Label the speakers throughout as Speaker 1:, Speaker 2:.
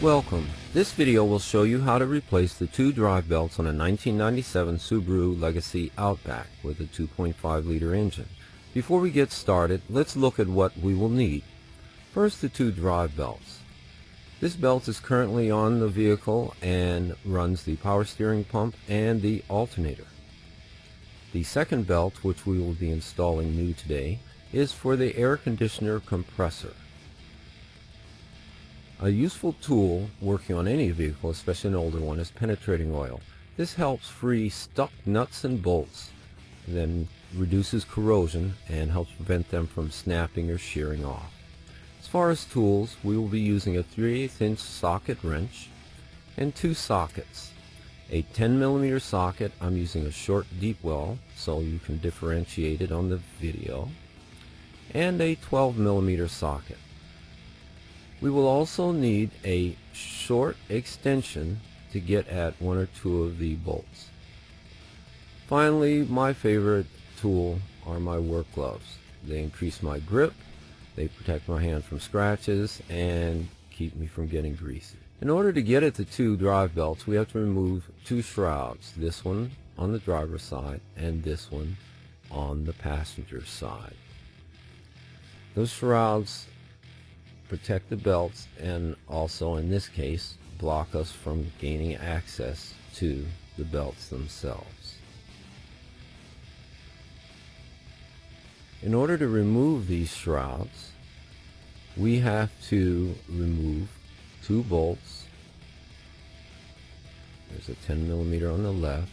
Speaker 1: Welcome. This video will show you how to replace the two drive belts on a 1997 Subaru Legacy Outback with a 2.5 liter engine. Before we get started, let's look at what we will need. First, the two drive belts. This belt is currently on the vehicle and runs the power steering pump and the alternator. The second belt, which we will be installing new today, is for the air conditioner compressor. A useful tool working on any vehicle, especially an older one, is penetrating oil. This helps free stuck nuts and bolts, then reduces corrosion and helps prevent them from snapping or shearing off. As far as tools, we will be using a 3/8 inch socket wrench and two sockets. A 10mm socket, I'm using a short deep well so you can differentiate it on the video, and a 12mm socket. We will also need a short extension to get at one or two of the bolts. Finally, my favorite tool are my work gloves. They increase my grip, they protect my hand from scratches, and keep me from getting greasy. In order to get at the two drive belts, we have to remove two shrouds, this one on the driver's side and this one on the passenger side. Those shrouds protect the belts and also, in this case, block us from gaining access to the belts themselves. In order to remove these shrouds, we have to remove two bolts. There's a 10mm on the left,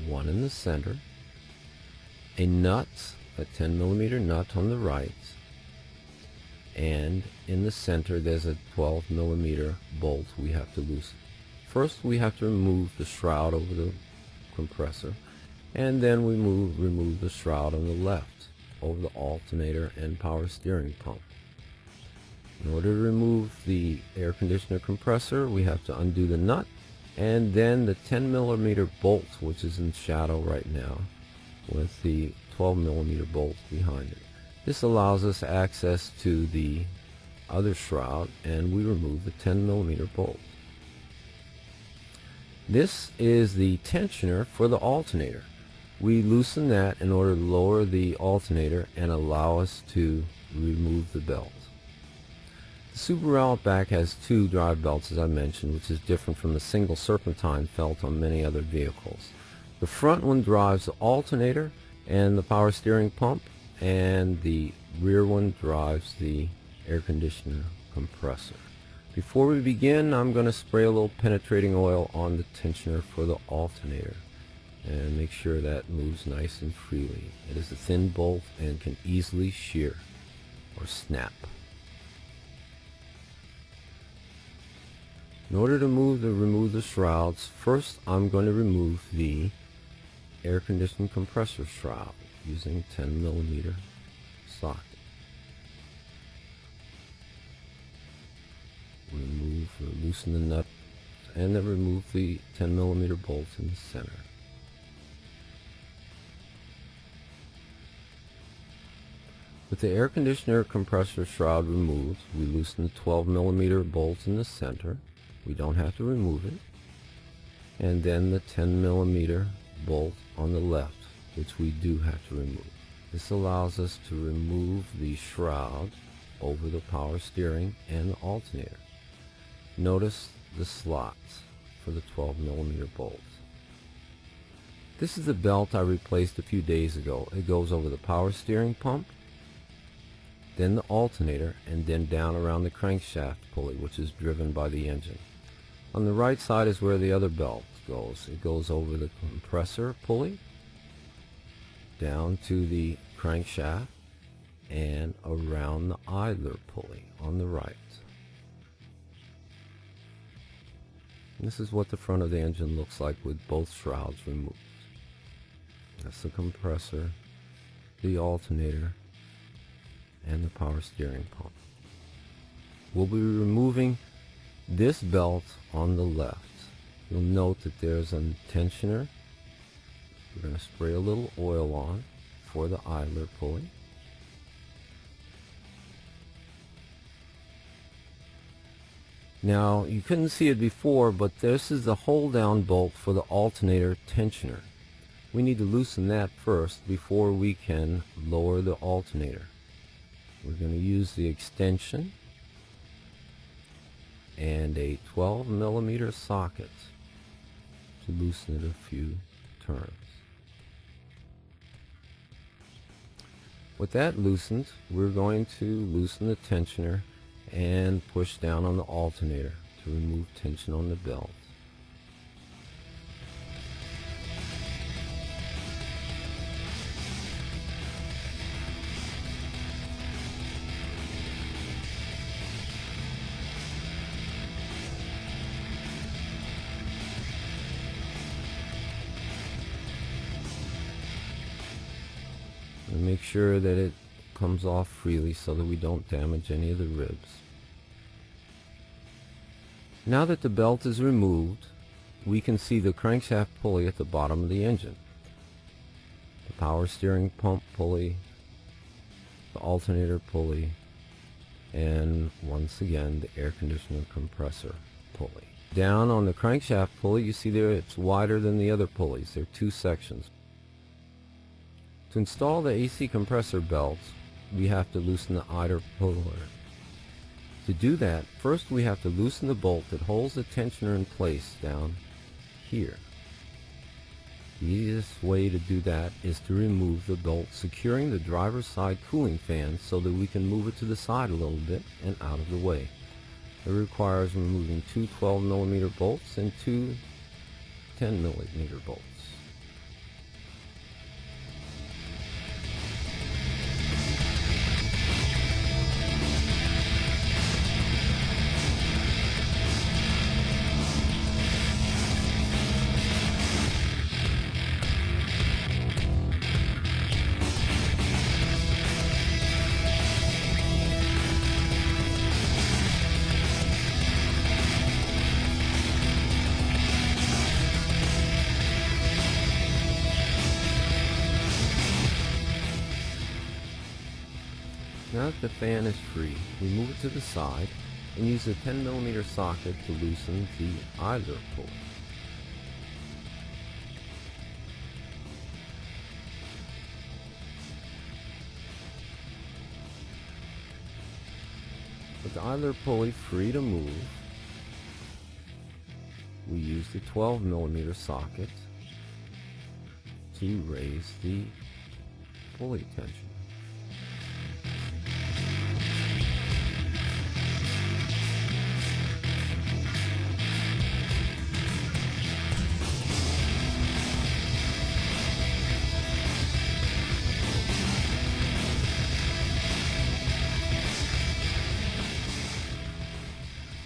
Speaker 1: one in the center, a nut, a 10mm nut on the right, and in the center there's a 12mm bolt we have to loosen. First we have to remove the shroud over the compressor, and then we remove the shroud on the left over the alternator and power steering pump. In order to remove the air conditioner compressor, we have to undo the nut and then the 10mm bolt, which is in shadow right now, with the 12mm bolt behind it. This allows us access to the other shroud, and we remove the 10mm bolt. This is the tensioner for the alternator. We loosen that in order to lower the alternator and allow us to remove the belt. The Subaru Outback has two drive belts, as I mentioned, which is different from the single serpentine felt on many other vehicles. The front one drives the alternator and the power steering pump, and the rear one drives the air conditioner compressor. Before we begin, I'm going to spray a little penetrating oil on the tensioner for the alternator and make sure that moves nice and freely. It is a thin bolt and can easily shear or snap. In order to remove the shrouds, first I'm going to remove the air conditioning compressor shroud using 10mm socket. Loosen the nut and then remove the 10mm bolt in the center. With the air conditioner compressor shroud removed, we loosen the 12mm bolt in the center. We don't have to remove it. And then the 10mm bolt on the left, which we do have to remove. This allows us to remove the shroud over the power steering and the alternator. Notice the slots for the 12mm bolts. This is the belt I replaced a few days ago. It goes over the power steering pump, then the alternator, and then down around the crankshaft pulley, which is driven by the engine. On the right side is where the other belt goes. It goes over the compressor pulley, down to the crankshaft, and around the idler pulley on the right. And this is what the front of the engine looks like with both shrouds removed. That's the compressor, the alternator, and the power steering pump. We'll be removing this belt on the left. You'll note that there's a tensioner. We're going to spray a little oil on for the idler pulley. Now, you couldn't see it before, but this is the hold-down bolt for the alternator tensioner. We need to loosen that first before we can lower the alternator. We're going to use the extension and a 12 millimeter socket to loosen it a few turns. With that loosened, we're going to loosen the tensioner and push down on the alternator to remove tension on the belt. And make sure that it comes off freely so that we don't damage any of the ribs. Now that the belt is removed, we can see the crankshaft pulley at the bottom of the engine, the power steering pump pulley, the alternator pulley, and once again the air conditioner compressor pulley. Down on the crankshaft pulley, you see there it's wider than the other pulleys. There are two sections. To install the AC compressor belt, we have to loosen the idler pulley. To do that, first we have to loosen the bolt that holds the tensioner in place down here. The easiest way to do that is to remove the bolt securing the driver's side cooling fan so that we can move it to the side a little bit and out of the way. It requires removing two 12 millimeter bolts and two 10 millimeter bolts. Now that the fan is free, we move it to the side and use the 10 millimeter socket to loosen the idler pulley. With the idler pulley free to move, we use the 12 millimeter socket to raise the pulley tension.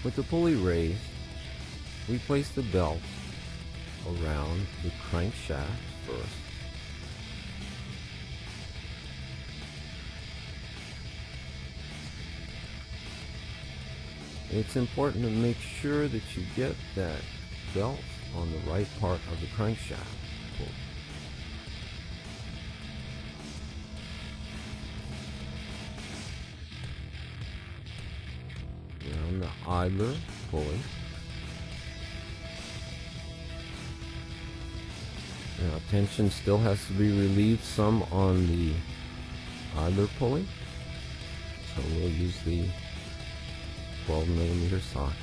Speaker 1: With the pulley raised, we place the belt around the crankshaft first. It's important to make sure that you get that belt on the right part of the crankshaft pulley. Around the idler pulley. Now tension still has to be relieved some on the idler pulley, so we'll use the 12 millimeter socket.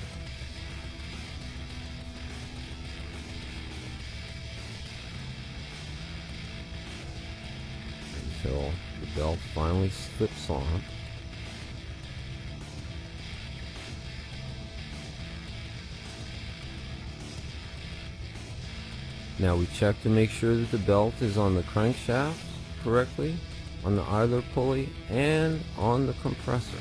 Speaker 1: Until the belt finally slips on. Now we check to make sure that the belt is on the crankshaft correctly, on the idler pulley, and on the compressor.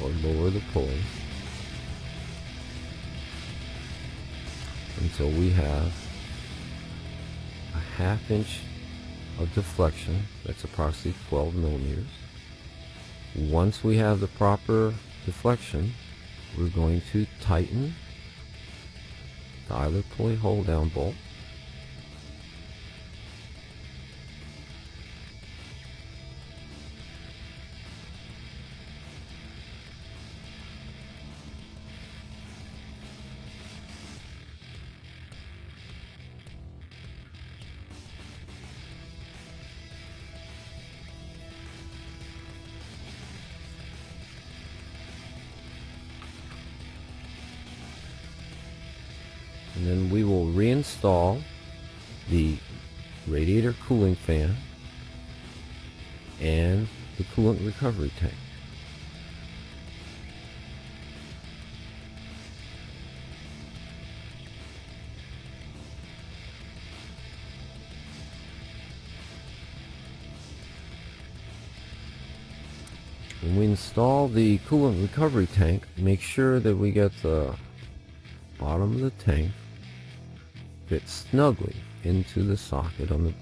Speaker 1: Or lower the pulley until we have a 1/2 inch of deflection. That's approximately 12 millimeters. Once we have the proper deflection, we're going to tighten the idler pulley hold down bolt. And then we will reinstall the radiator cooling fan and the coolant recovery tank. When we install the coolant recovery tank, make sure that we get the bottom of the tank fit snugly into the socket on the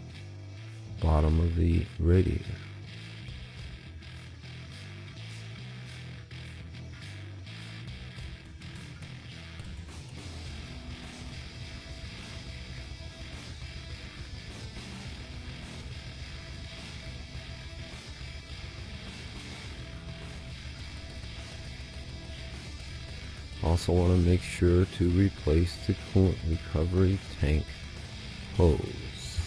Speaker 1: bottom of the radiator. Also want to make sure to replace the coolant recovery tank hose.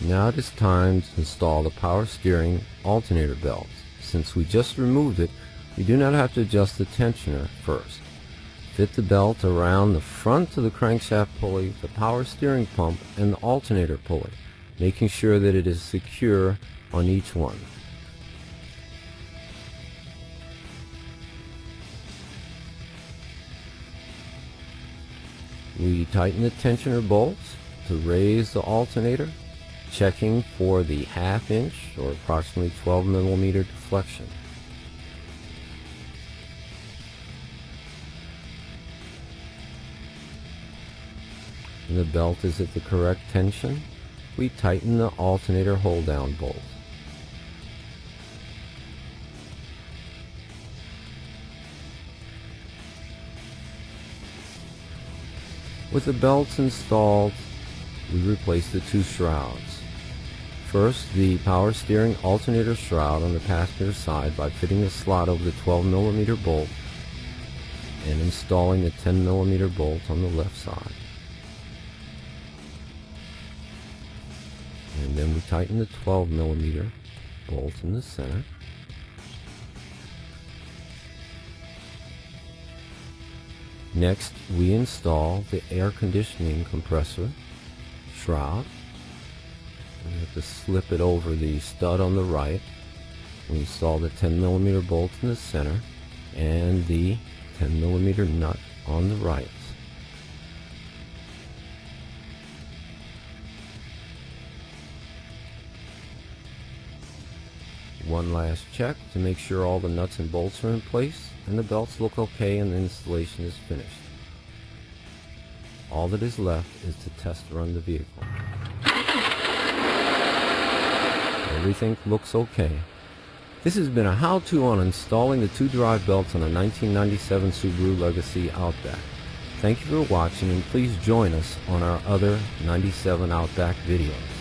Speaker 1: Now it is time to install the power steering alternator belts. Since we just removed it, we do not have to adjust the tensioner first. Fit the belt around the front of the crankshaft pulley, the power steering pump, and the alternator pulley, making sure that it is secure on each one. We tighten the tensioner bolts to raise the alternator, checking for the 1/2 inch or approximately 12 millimeter deflection. When the belt is at the correct tension, we tighten the alternator hold-down bolt. With the belts installed, we replace the 2 shrouds. First, the power steering alternator shroud on the passenger side by fitting the slot over the 12 millimeter bolt and installing the 10 millimeter bolt on the left side. And then we tighten the 12 millimeter bolt in the center. Next, we install the air conditioning compressor shroud. We have to slip it over the stud on the right. We install the 10 millimeter bolt in the center and the 10 millimeter nut on the right. One last check to make sure all the nuts and bolts are in place and the belts look okay and the installation is finished. All that is left is to test run the vehicle. Everything looks okay. This has been a how-to on installing the 2 drive belts on a 1997 Subaru Legacy Outback. Thank you for watching, and please join us on our other 97 Outback videos.